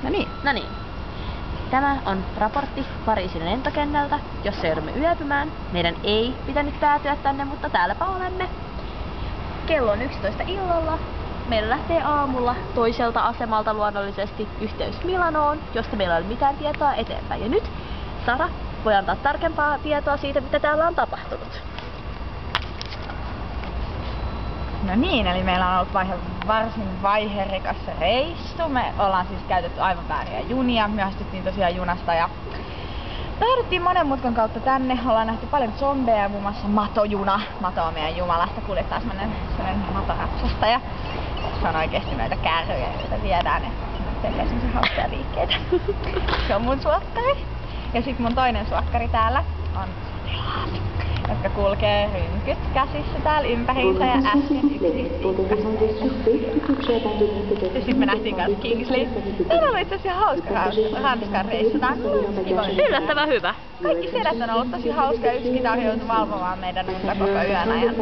No niin. No niin. Tämä on raportti Pariisin lentokentältä, jossa joudumme yöpymään. Meidän ei pitänyt päätyä tänne, mutta täälläpä olemme. Kello on 11 illalla. Meillä lähtee aamulla toiselta asemalta luonnollisesti yhteys Milanoon, josta meillä ei ole mitään tietoa eteenpäin. Ja nyt Sara voi antaa tarkempaa tietoa siitä, mitä täällä on tapahtunut. No niin, eli meillä on ollut varsin vaiherikas reissu. Me ollaan siis käytetty aivan vääriä junia, myöhästyttiin tosiaan junasta ja lähdettiin monen mutkan kautta tänne. Ollaan nähty paljon zombeja, muun muassa matojuna. Mato on meidän jumalasta, kuljettaa semmonen matorapsastaja. Se on oikeesti noita kärryjä, joita viedään ja tekee semmosia hauskoja liikkeitä. Se on mun suokkari. Ja sit mun toinen suokkari täällä on sotilaat, jotka kulkee rynkyt käsissä täällä ympäriinsä ja äsken ja sit me nähtiin kans Kingsley. Tää oli itse asiassa hauska Ranskan reissu. Tää on yllättävän hyvä. Kaikki sedät on ollut tosi hauska ja yksikin joutui valvomaan meidän unta koko yön ajan.